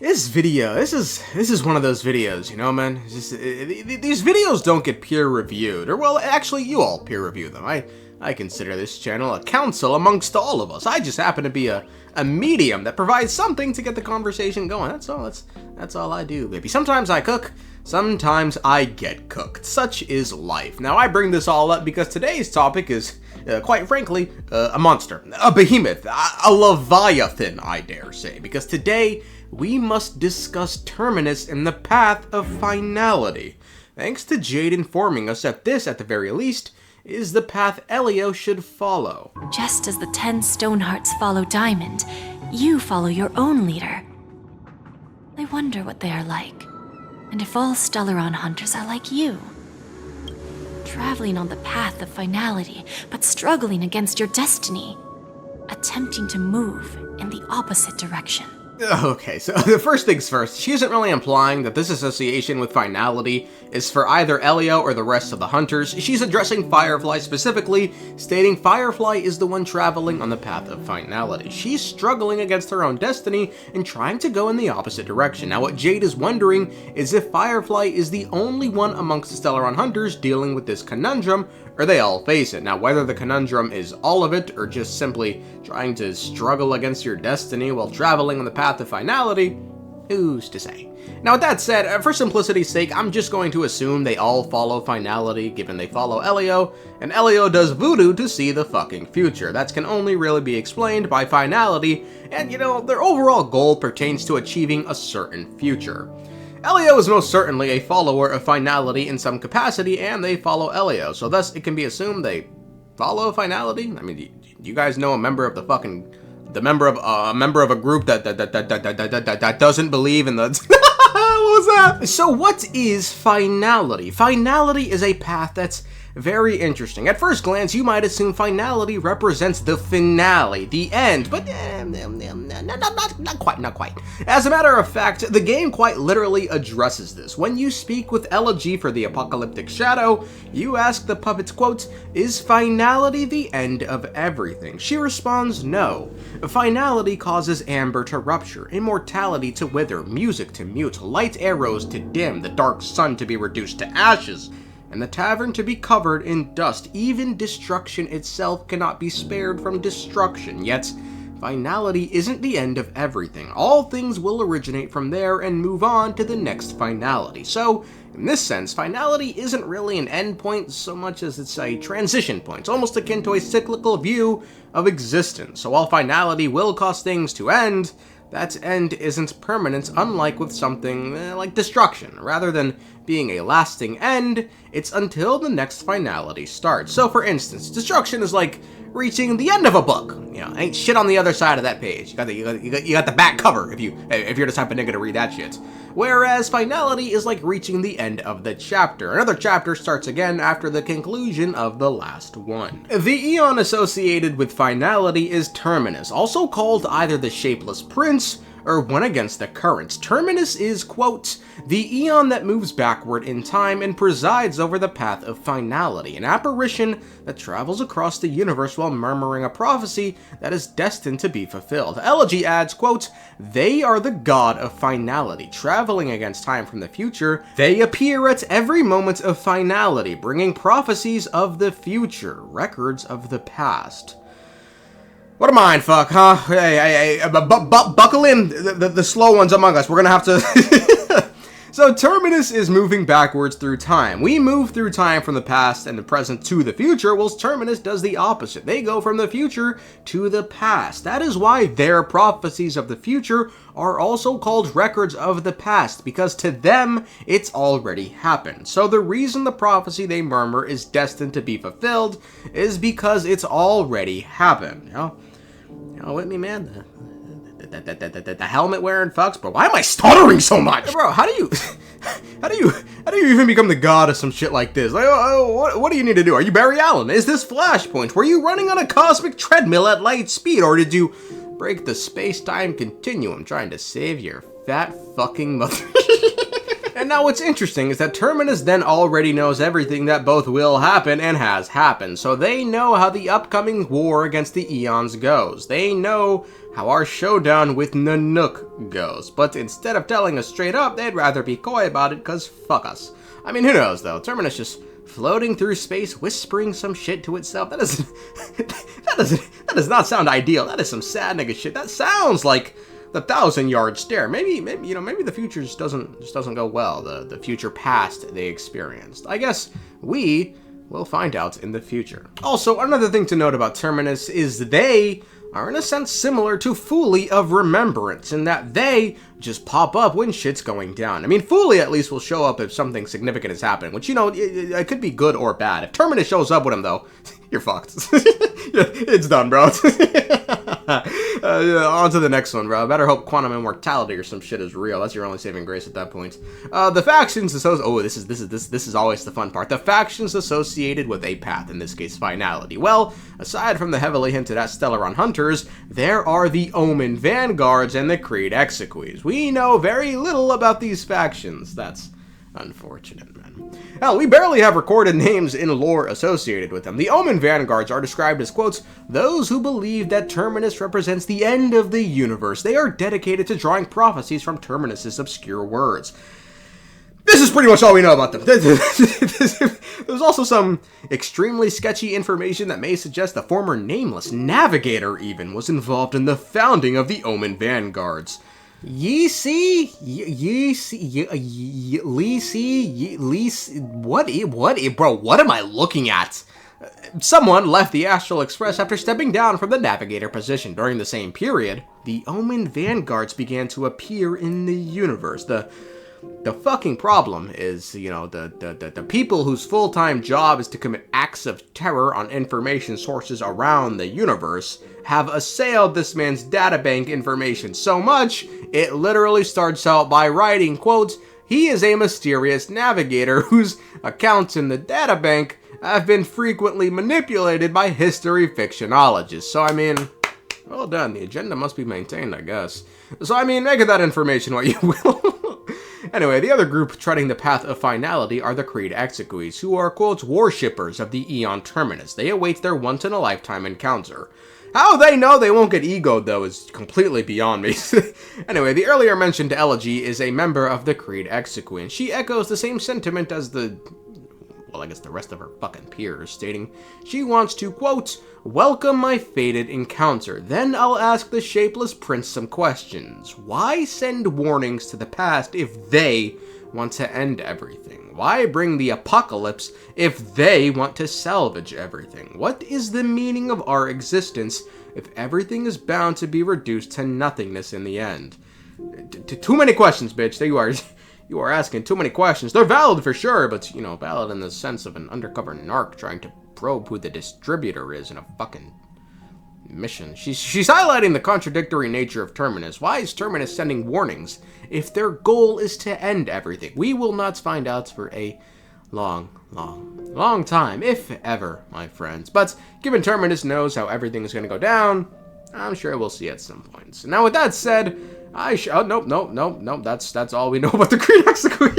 This is one of those videos, you know, man. These videos don't get peer reviewed, or well, actually, you all peer review them. I consider this channel a council amongst all of us. I just happen to be a medium that provides something to get the conversation going. That's all I do, baby. Sometimes I cook, sometimes I get cooked. Such is life. Now, I bring this all up because today's topic is, quite frankly, a monster, a behemoth, a leviathan, I dare say, because today we must discuss Terminus in the path of finality. Thanks to Jade informing us that this, at the very least, is the path Elio should follow. Just as the 10 Stonehearts follow Diamond, you follow your own leader. I wonder what they are like, and if all Stellaron hunters are like you. Traveling on the path of finality, but struggling against your destiny. Attempting to move in the opposite direction. Okay, so the first things first, she isn't really implying that this association with finality is for either Elio or the rest of the hunters. She's addressing Firefly specifically, stating Firefly is the one traveling on the path of finality. She's struggling against her own destiny and trying to go in the opposite direction. Now, what Jade is wondering is if Firefly is the only one amongst the Stellaron hunters dealing with this conundrum, or they all face it. Now, whether the conundrum is all of it, or just simply trying to struggle against your destiny while traveling on the path of finality, who's to say? Now, with that said, for simplicity's sake, I'm just going to assume they all follow finality, given they follow Elio, and Elio does voodoo to see the fucking future. That can only really be explained by finality, and, you know, their overall goal pertains to achieving a certain future. Elio is most certainly a follower of finality in some capacity, and they follow Elio, so thus it can be assumed they follow finality. I mean, do you guys know a member of a member of a group that doesn't believe in the what was that? So what is finality? Finality is a path that's very interesting. At first glance, you might assume finality represents the finale, the end, but not quite. As a matter of fact, the game quite literally addresses this. When you speak with Elegy for the Apocalyptic Shadow, you ask the puppet's quote, "Is finality the end of everything?" She responds, "No. Finality causes amber to rupture, immortality to wither, music to mute, light arrows to dim, the dark sun to be reduced to ashes, and the tavern to be covered in dust. Even destruction itself cannot be spared from destruction. Yet, finality isn't the end of everything. All things will originate from there and move on to the next finality. So, in this sense, finality isn't really an end point so much as it's a transition point. It's almost akin to a cyclical view of existence. So while finality will cause things to end, that end isn't permanent, unlike with something like destruction. Rather than being a lasting end, it's until the next finality starts. So for instance, destruction is like reaching the end of a book. You know, ain't shit on the other side of that page. You got the back cover if you're the type of nigga to read that shit. Whereas finality is like reaching the end of the chapter. Another chapter starts again after the conclusion of the last one. The eon associated with finality is Terminus, also called either the Shapeless Prince or One Against the Currents. Terminus is, quote, the eon that moves backward in time and presides over the path of finality, an apparition that travels across the universe while murmuring a prophecy that is destined to be fulfilled. Elegy adds, quote, they are the god of finality, traveling against time from the future. They appear at every moment of finality, bringing prophecies of the future, records of the past. What a mindfuck, huh? Hey, buckle in, the slow ones among us. We're gonna have to... So Terminus is moving backwards through time. We move through time from the past and the present to the future, whilst Terminus does the opposite. They go from the future to the past. That is why their prophecies of the future are also called records of the past, because to them, it's already happened. So the reason the prophecy they murmur is destined to be fulfilled is because it's already happened. You know with me, man? The helmet wearing fucks, bro. Why am I stuttering so much? Bro, how do you even become the god of some shit like this? Like, what do you need to do? Are you Barry Allen? Is this Flashpoint? Were you running on a cosmic treadmill at light speed, or did you break the space-time continuum trying to save your fat fucking mother? And now what's interesting is that Terminus then already knows everything that both will happen and has happened, so they know how the upcoming war against the Eons goes. They know how our showdown with Nanook goes, but instead of telling us straight up, they'd rather be coy about it, cause fuck us. I mean, who knows though, Terminus just floating through space, whispering some shit to itself, that does not sound ideal. That is some sad nigga shit. That sounds like the 1,000-yard stare. Maybe the future just doesn't go well. The future past they experienced. I guess we will find out in the future. Also, another thing to note about Terminus is they are in a sense similar to Fooly of Remembrance in that they just pop up when shit's going down. I mean, Fooly at least will show up if something significant is happening, which, you know, it could be good or bad. If Terminus shows up with him, though, you're fucked. It's done, bro. On to the next one, bro. I better hope quantum immortality or some shit is real. That's your only saving grace at that point. The factions associated... Oh, this is always the fun part. The factions associated with a path, in this case, Finality. Well, aside from the heavily hinted at Stellaron Hunters, there are the Omen Vanguards and the Creed Exequys. We know very little about these factions. That's unfortunate, man. Hell, we barely have recorded names in lore associated with them. The Omen Vanguards are described as, quotes, those who believe that Terminus represents the end of the universe. They are dedicated to drawing prophecies from Terminus's obscure words. This is pretty much all we know about them. There's also some extremely sketchy information that may suggest the former nameless navigator even was involved in the founding of the Omen Vanguards. What am I looking at? Someone left the Astral Express after stepping down from the navigator position. During the same period, the Omen Vanguards began to appear in the universe. The fucking problem is, you know, the people whose full-time job is to commit acts of terror on information sources around the universe have assailed this man's databank information so much, it literally starts out by writing, quotes, he is a mysterious navigator whose accounts in the databank have been frequently manipulated by history fictionologists. So, I mean, well done, the agenda must be maintained, I guess. So, I mean, make of that information what you will. Anyway, the other group treading the path of Finality are the Creed Exequys, who are, quote, worshippers of the Eon Terminus. They await their once-in-a-lifetime encounter. How they know they won't get egoed, though, is completely beyond me. Anyway, the earlier mentioned Elegy is a member of the Creed Exequy, and she echoes the same sentiment as the rest of her fucking peers, stating she wants to, quote, welcome my fated encounter. Then I'll ask the Shapeless Prince some questions. Why send warnings to the past if they want to end everything? Why bring the apocalypse if they want to salvage everything? What is the meaning of our existence if everything is bound to be reduced to nothingness in the end? Too many questions, bitch. There you are. You are asking too many questions. They're valid for sure, but, you know, valid in the sense of an undercover narc trying to probe who the distributor is in a fucking mission. She's highlighting the contradictory nature of Terminus. Why is Terminus sending warnings if their goal is to end everything? We will not find out for a long time, if ever, my friends. But given Terminus knows how everything is going to go down, I'm sure we'll see at some point. So now with that said, nope. That's all we know about the Creed Exequy.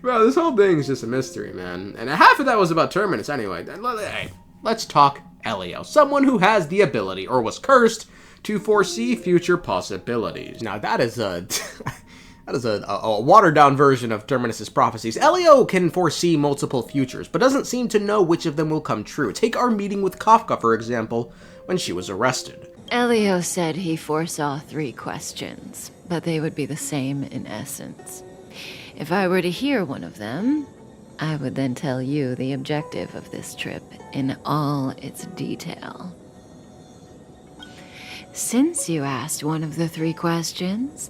Bro, this whole thing is just a mystery, man. And half of that was about Terminus anyway. Hey, let's talk Elio, someone who has the ability, or was cursed, to foresee future possibilities. Now that is a watered-down version of Terminus's prophecies. Elio can foresee multiple futures, but doesn't seem to know which of them will come true. Take our meeting with Kafka, for example, when she was arrested. Elio said he foresaw 3 questions, but they would be the same in essence. If I were to hear one of them, I would then tell you the objective of this trip in all its detail. Since you asked one of the 3 questions,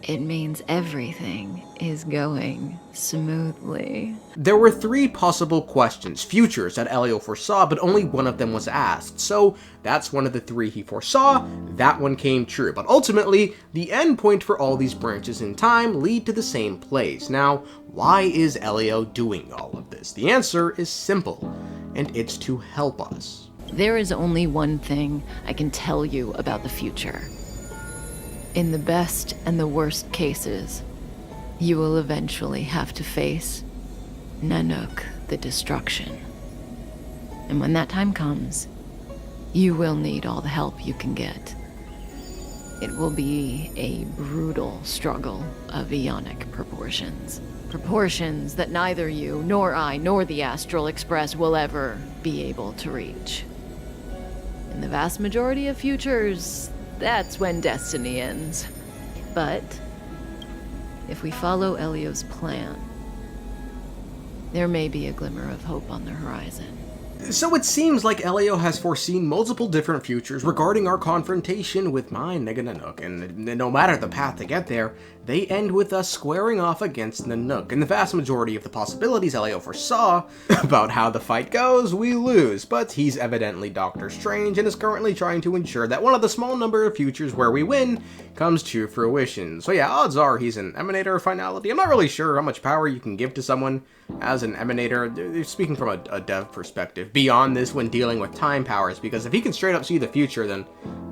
it means everything is going smoothly. There were 3 possible questions, futures, that Elio foresaw, but only one of them was asked. So that's one of the 3 he foresaw. That one came true. But ultimately, the end point for all these branches in time lead to the same place. Now, why is Elio doing all of this? The answer is simple, and it's to help us. There is only one thing I can tell you about the future. In the best and the worst cases, You will eventually have to face Nanook, the destruction. And when that time comes, you will need all the help you can get. It will be a brutal struggle of Ionic proportions. Proportions that neither you, nor I, nor the Astral Express will ever be able to reach. In the vast majority of futures, that's when destiny ends. But if we follow Elio's plan, there may be a glimmer of hope on the horizon. So it seems like Elio has foreseen multiple different futures regarding our confrontation with my Nanook, and no matter the path to get there, they end with us squaring off against Nanook. And the vast majority of the possibilities Elio foresaw about how the fight goes, we lose, but he's evidently Doctor Strange and is currently trying to ensure that one of the small number of futures where we win comes to fruition. So yeah, odds are he's an Emanator of Finality. I'm not really sure how much power you can give to someone as an Emanator, speaking from a dev perspective, beyond this when dealing with time powers, because if he can straight up see the future, then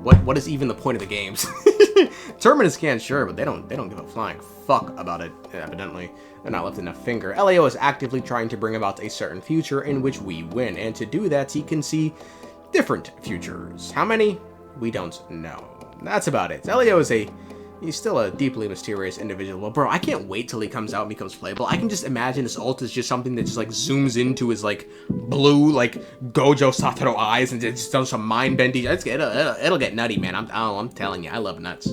what is even the point of the games? Terminus can, sure, but they don't give a flying fuck about it, evidently. They're not lifting a finger. Elio is actively trying to bring about a certain future in which we win, and to do that, he can see different futures. How many? We don't know. That's about it. Elio is he's still a deeply mysterious individual. Well, bro, I can't wait till he comes out and becomes playable. I can just imagine his ult is just something that just, like, zooms into his, like, blue, like, Gojo Satoru eyes and just does some mind-bending. It'll get nutty, man. I'm telling you, I love nuts.